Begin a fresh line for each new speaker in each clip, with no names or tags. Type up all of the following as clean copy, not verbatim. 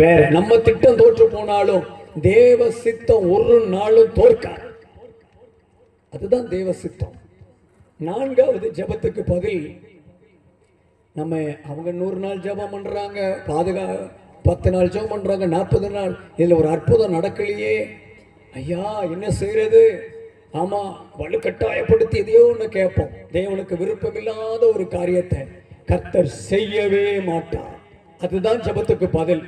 வேற நம்ம திட்டம் தோற்று போனாலும் தேவ சித்தம் ஒரு நாளும் தோற்காது. அதுதான் தேவ சித்தம். நான்காவது ஜபத்துக்கு பதில், நம்ம அவங்க 100 நாள் ஜபம் பண்றாங்க, 10 நாள் ஜபம் பண்றாங்க, 40 நாள், இதுல ஒரு அற்புதம் நடக்கலையே, ஐயா என்ன செய்யறது? ஆமா, வலுக்கட்டாயப்படுத்தி எதையோ ஒன்று கேட்போம். தேவனுக்கு விருப்பமில்லாத ஒரு காரியத்தை கர்த்தர் செய்யவே மாட்டார். அதுதான் ஜபத்துக்கு பதில்.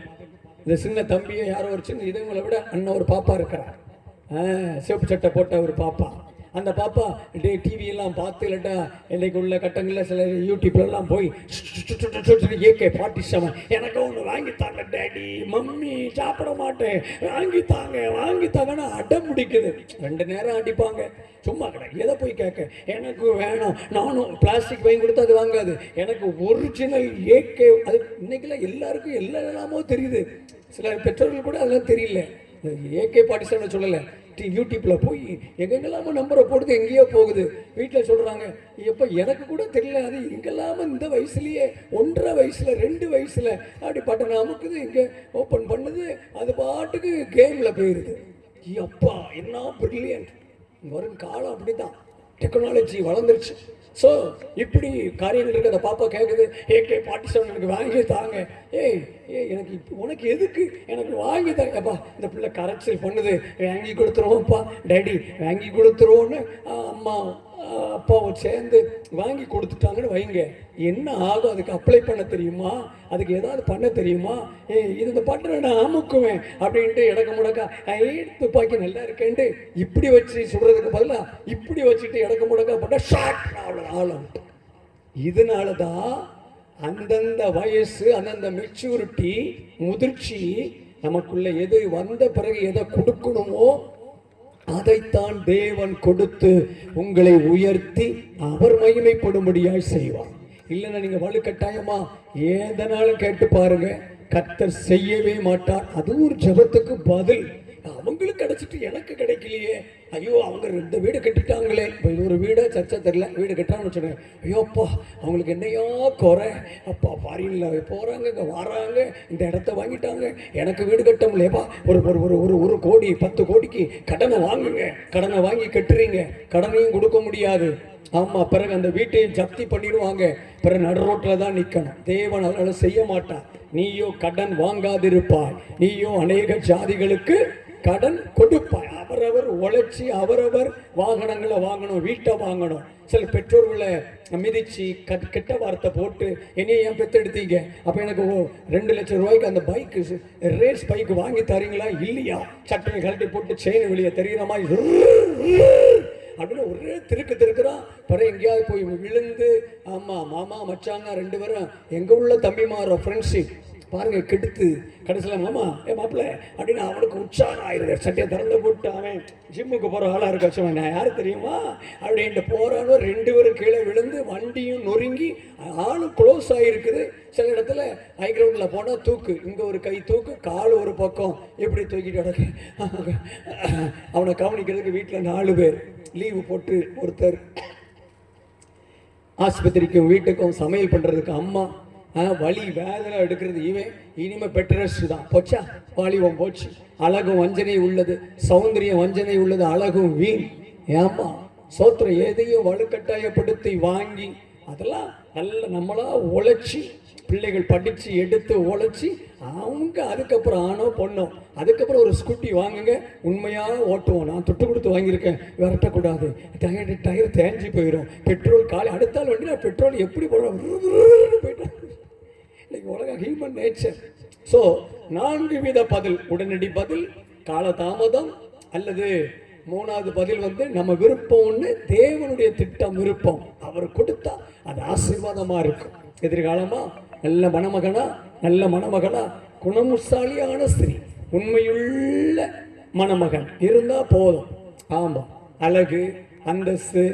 இந்த சின்ன தம்பியை யாரோ ஒரு சின்ன இதுங்களை விட அண்ணன் ஒரு பாப்பா இருக்கிறார், சிவப்பு சட்டை போட்ட ஒரு பாப்பா. அந்த பாப்பா டிவியெல்லாம் பார்த்து இல்லட்டா இன்னைக்கு உள்ள கட்டங்களில் சில யூடியூப்லாம் போய் AK-47 எனக்கு ஒன்று வாங்கித்தாங்க டேடி, மம்மி சாப்பிட மாட்டேன், வாங்கித்தாங்கன்னு அடம் பிடிக்குது. 2 நேரம் அடிப்பாங்க, சும்மா கிடையாது. எதை போய் கேட்க, எனக்கு வேணும், நானும் பிளாஸ்டிக் வாங்கி கொடுத்தா அது வாங்காது, எனக்கு ஒரிஜினல் AK. அது இன்னைக்கெல்லாம் எல்லாருக்கும் எல்லாமோ தெரியுது. சில பெற்றோர்கள் கூட அதெல்லாம் தெரியல. AK-47 சொல்லலை, யூடியூப்ல போய் எங்கெல்லாம நம்பரை போடுது, எங்கேயோ போகுது. வீட்டில் சொல்றாங்க, எப்ப எனக்கு கூட தெரியல, அது எங்கெல்லாம இந்த வயசுலயே 1.5 வயசுல 2 வயசுல அப்படி பட்டன் அமுக்குது, இங்க ஓப்பன் பண்ணுது, அது பாட்டுக்கு கேம்ல போயிருது. அப்பா என்ன பிரில்லியன்ட்! வரும் காலம் அப்படிதான், டெக்னாலஜி வளர்ந்துருச்சு. ஸோ இப்படி காரியங்கள் இருக்கு. அந்த பாப்பா கேட்குது, AK-47 எனக்கு வாங்கி தாங்க. ஏய் எனக்கு உனக்கு எதுக்கு, எனக்கு வாங்கி தாங்கப்பா. இந்த பிள்ளை கரெக்ஷன் பண்ணுது, வாங்கி கொடுத்துருவோம்ப்பா டேடி, வாங்கி கொடுத்துருவோன்னு அம்மா அப்பாவை சேர்ந்து வாங்கி கொடுத்துட்டாங்கன்னு வைங்க. என்ன ஆகும்? அதுக்கு அப்ளை பண்ண தெரியுமா? அதுக்கு ஏதாவது பண்ண தெரியுமா? இது இந்த பட்டனை நான் அமுக்குவேன் அப்படின்ட்டு இடக்க முடக்கா துப்பாக்கி நல்லா இருக்கேன்ட்டு இப்படி வச்சு சுடுறதுக்கு பதிலாக இப்படி வச்சுட்டு இடக்க முடக்கா போட்டா ஷாக் ஆளும். இதனால தான் அந்தந்த வயசு, அந்தந்த மெச்சூரிட்டி, முதிர்ச்சி நமக்குள்ள எது வந்த பிறகு எதை கொடுக்கணுமோ அதைத்தான் தேவன் கொடுத்து உங்களை உயர்த்தி அவர் மகிமைப்படும்படியாய் செய்வார். இல்லைன்னா நீங்க வலுக்கட்டாயமா ஏதனாலும் கேட்டு பாருங்க, கர்த்தர் செய்யவே மாட்டார். அது ஒரு ஜெபத்துக்கு பதில். அவங்களுக்கு கிடைச்சிட்டு எனக்கு கிடைக்கலையே, ஐயோ அவங்க 2 வீடு கட்டிட்டாங்களே, இப்போ இது ஒரு வீடா சர்ச்சா தெரியல, வீடு கட்டான்னு வச்சுருங்க, ஐயோ அப்பா அவங்களுக்கு என்னையா குறை, அப்பா ஃபாரின்ல போகிறாங்க, இங்கே வராங்க, இந்த இடத்த வாங்கிட்டாங்க, எனக்கு வீடு கட்ட முடியப்பா, ஒரு கோடி 10 கோடிக்கு கடனை வாங்குங்க, கடனை வாங்கி கட்டுறீங்க, கடனையும் கொடுக்க முடியாது. ஆமாம், பிறகு அந்த வீட்டையும் ஜப்தி பண்ணிடுவாங்க, பிறகு நடு ரோட்டில் தான் நிற்கணும். தேவன் அதனால் செய்ய மாட்டான். நீயோ கடன் வாங்காதிருப்பாய், நீயோ அநேக ஜாதிகளுக்கு கடன் கொடுப்பாய். அவரவர் உழைச்சி அவரவர் வாகனங்களை வாங்கணும், வீட்டை வாங்கணும். சில பெற்றோர்களை மிதிச்சு கெட்ட வார்த்தை போட்டு என்னைய ஏன் பெற்றெடுத்தீங்க, அப்போ எனக்கு 2 லட்சம் ரூபாய்க்கு அந்த பைக்கு ரேஸ் பைக்கு வாங்கி தரீங்களா? இல்லையா? சட்டனை கழட்டி போட்டு செயின் வெளியே தெரிகிற மாதிரி அப்படின்னு ஒரே திருக்குறான். பிறகு எங்கேயாவது போய் விழுந்து, ஆமா மாமா மச்சாங்க 2 பேரும் எங்க உள்ள தம்பிமார ஃப்ரெண்ட்ஷிப் பாருங்க கெடுத்து கடைசியில் மாமா மாப்பிள்ள அப்படின்னு அவனுக்கு உற்சாகம் ஆயிடுது. சட்டையை திறந்து போட்டு அவன் ஜிம்முக்கு போகிற ஆளாக இருக்க வச்சவன், நான் யார் தெரியுமா அப்படின்ட்டு போகிறானோ 2 பேரும் கீழே விழுந்து வண்டியும் நொறுங்கி ஆளும் க்ளோஸ் ஆகிருக்குது. சில இடத்துல ஹை கிரவுண்டில் போனால் தூக்கு, இங்கே ஒரு கை தூக்கு, கால் ஒரு பக்கம் இப்படி தூக்கிட்டு கிடக்கு. அவனை கவனிக்கிறதுக்கு வீட்டில் 4 பேர் லீவு போட்டு, ஒருத்தர் ஆஸ்பத்திரிக்கும் வீட்டுக்கும் சமையல் பண்ணுறதுக்கு அம்மா, வலி வேதனை எடுக்கிறது இவன். இனிமே பெட்ரஸ் தான் போச்சா, வாலிபம் போச்சு. அழகும் வஞ்சனை உள்ளது, சௌந்தரியம் வஞ்சனை உள்ளது, அழகும் வீண். ஏமா சோத்திரம் எதையும் வலுக்கட்டாயப்படுத்தி வாங்கி அதெல்லாம் நல்ல நம்மளா உழைச்சி பிள்ளைகள் படித்து எடுத்து உழைச்சி அவங்க அதுக்கப்புறம் ஆனோ பொண்ணோ அதுக்கப்புறம் ஒரு ஸ்கூட்டி வாங்குங்க, உண்மையாக ஓட்டுவோம். நான் தொட்டு கொடுத்து வாங்கியிருக்கேன், விரட்டக்கூடாது, டயர் தேஞ்சி போயிடும், பெட்ரோல் காலி அடுத்தால் வண்டி நான் பெட்ரோல் எப்படி போடுறோம் போயிட்டேன். இன்னைக்கு உலகம் ஹியூமன் நேச்சர். ஸோ 4 வித பதில்: உடனடி பதில், காலதாமதம், அல்லது 3வது பதில் நம்ம விருப்பம் ஒன்று, தேவனுடைய திட்டம் விருப்பம், அவர் கொடுத்தா அது ஆசீர்வாதமா இருக்கும். எதிர்காலமா நல்ல மணமகனா, நல்ல மணமகளா, குணமுசாலியான ஸ்திரீ, உண்மையுள்ள மணமகன் இருந்தா போதும். ஆமா, அழகு அந்தஸ்து,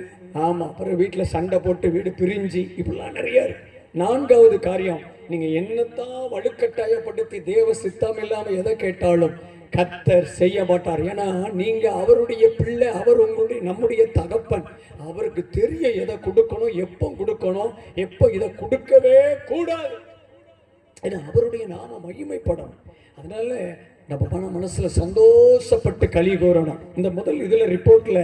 ஆமா, அப்புறம் வீட்டில் சண்டை போட்டு வீடு பிரிஞ்சு இப்படிலாம் நிறைய இருக்கு. 4வது காரியம், நீங்க என்னத்தான் வலுக்கட்டாயப்படுத்தி தேவ சித்தம் இல்லாம எதை கேட்டாலும் கர்த்தர் செய்ய மாட்டார். ஏன்னா நீங்க அவருடைய பிள்ளை, அவர் உங்களுடைய நம்முடைய தகப்பன். அவருக்கு தெரிய எதை கொடுக்கணும், எப்போ கொடுக்கணும், எப்போ இதை கொடுக்கவே கூடாது. ஏன்னா அவருடைய நாம மகிமைப்படும். அதனால நம்ம மனசுல சந்தோஷப்பட்டு களி கூறணும். இந்த முதல் இதுல ரிப்போர்ட்ல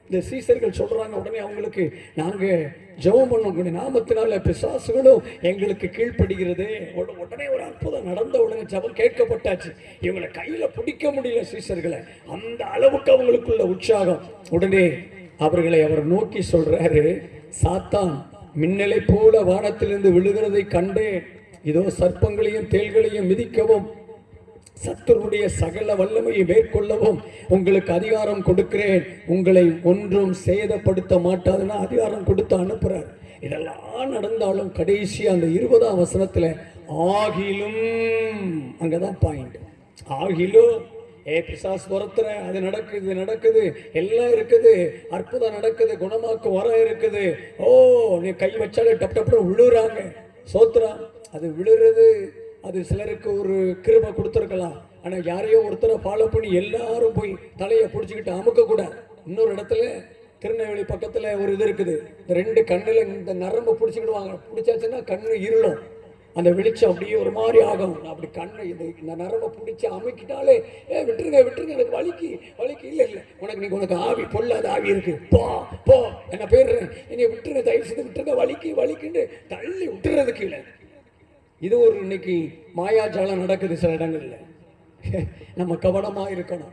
இந்த சீசர்கள் சொல்றாங்க, உடனே அவங்களுக்கு நாங்க ஜெபம் பண்ண நாமத்தினால பிசாசுகளும் எங்களுக்கு கீழ்ப்படுகிறது. உடனே ஒரு அற்புதம் நடந்த உடனே ஜெபம் கேட்கப்பட்டாச்சு. இவங்களை கையில பிடிக்க முடியல சீசர்களை, அந்த அளவுக்கு அவங்களுக்குள்ள உற்சாகம். உடனே அவர்களை அவர் நோக்கி சொல்றாரு, சாத்தான் மின்னலை போல வானத்திலிருந்து விழுகிறதை கண்டேன். இதோ சர்ப்பங்களையும் தேள்களையும் மிதிக்கவும் சத்துருடைய சகல வல்லமையை மேற்கொள்ளவும் உங்களுக்கு அதிகாரம் கொடுக்கிறேன், உங்களை ஒன்றும் சேதப்படுத்த மாட்டாதுன்னா அதிகாரம் கொடுத்து அனுப்புறார். இதெல்லாம் நடந்தாலும் கடைசி அந்த 20ஆம் வசனத்துல ஆகிலும், அங்கதான் பாயிண்ட், ஆகிலும் பிசாசு துரத்துற, அது நடக்குது, இது நடக்குது, எல்லாம் இருக்குது, அற்புதம் நடக்குது, குணமாக்கு வர இருக்குது. ஓ, நீ கை வச்சாலே டப் டப்னு விழுறாங்க. சோத்ரா, அது விழுறது அது சிலருக்கு ஒரு கிருபை கொடுத்துருக்கலாம். ஆனால் யாரையோ ஒருத்தரை ஃபாலோ பண்ணி எல்லாரும் போய் தலையை பிடிச்சிக்கிட்டு அமுக்க கூட. இன்னொரு இடத்துல திருநெல்வேலி பக்கத்தில் ஒரு இது இருக்குது, இந்த 2 கண்ணில் இந்த நரம்பை பிடிச்சிக்கிடுவாங்க. பிடிச்சாச்சுன்னா கண்ணு இருளும், அந்த வெளிச்சம் அப்படியே ஒரு மாதிரி ஆகும். அப்படி கண்ணை இந்த நரம்பை பிடிச்சி அமுக்கிட்டாலே விட்டுருங்க விட்டுருங்க, எனக்கு வலிக்கு வலிக்கு. இல்லை இல்லை, உனக்கு ஆவி பொல்லாத ஆவி இருக்கு, போ போ, என்ன போயிடுறேன், என்னை விட்டுருங்க, தயவு செய்து விட்டுருங்க, வலிக்கு வலிக்குன்னு தள்ளி விட்டுறதுக்கு இல்லை. இது ஒரு இன்னைக்கு மாயாஜாலம் நடக்குது சில இடங்கள்ல. நம்ம கவனமா இருக்கணும்.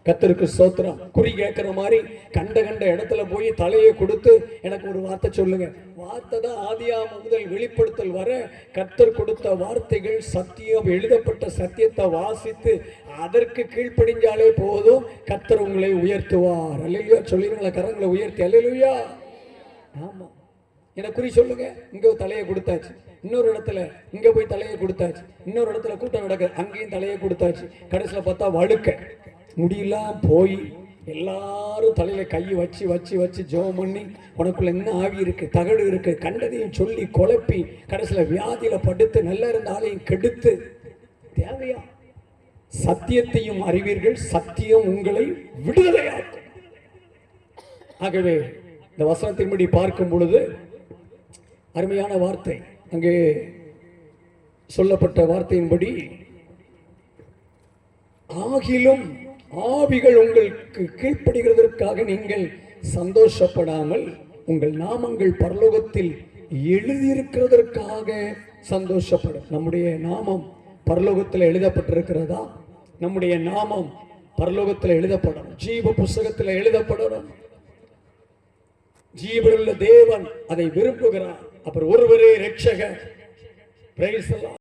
கர்த்தருக்கு ஸ்தோத்திரம். குறி கேட்கிற மாதிரி கண்ட இடத்துல போய் தலையை கொடுத்து எனக்கு ஒரு வார்த்தை சொல்லுங்க. வார்த்தை தான் ஆதியாகமம் முதல் வெளிப்படுத்தல் வர கர்த்தர் கொடுத்த வார்த்தைகள் சத்தியம், எழுதப்பட்ட சத்தியத்தை வாசித்து அதற்கு கீழ்ப்படிஞ்சாலே போதும், கர்த்தர் உங்களை உயர்த்துவார். அல்லேலூயா சொல்லிருங்களா, கரங்களை உயர்த்தி அல்லேலூயா. ஆமா, எனக்கு குறி சொல்லுங்க. இங்க தலையை கொடுத்தாச்சு, இன்னொரு இடத்துல இங்க போய் தலையை கொடுத்தாச்சு, இன்னொரு இடத்துல கூட்டம் நடக்குது, அங்கேயும் தலையை கொடுத்தாச்சு. கடைசியில் பார்த்தா வழுக்க முடியலாம் போய் எல்லாரும் தலையில கையை வச்சு வச்சு வச்சு ஜெபம் பண்ணி உனக்குள்ள என்ன ஆவி இருக்கு, தகடு இருக்கு, கண்டதையும் சொல்லி குழப்பி கடைசியில் வியாதியில படுத்து நல்லா இருந்த ஆளையும் கெடுத்து. தேவையா? சத்தியத்தையும் அறிவீர்கள், சத்தியம் உங்களை விடுதலையாக்கும். ஆகவே இந்த வசனத்தின்படி பார்க்கும் பொழுது அருமையான வார்த்தை, அங்கே சொல்லப்பட்ட வார்த்தையின்படி ஆகிலும் ஆவிகள் உங்களுக்கு கீழ்ப்படுகிறதற்காக நீங்கள் சந்தோஷப்படாமல் உங்கள் நாமங்கள் பரலோகத்தில் எழுதியிருக்கிறதற்காக சந்தோஷப்படும். நம்முடைய நாமம் பரலோகத்தில் எழுதப்பட்டிருக்கிறதா? நம்முடைய நாமம் பரலோகத்தில் எழுதப்படணும், ஜீவ புஸ்தகத்தில் எழுதப்படணும். ஜீவனுள்ள தேவன் அதை விரும்புகிறார். அப்புறம் ஒருவரே இரட்சகர். Praise the Lord.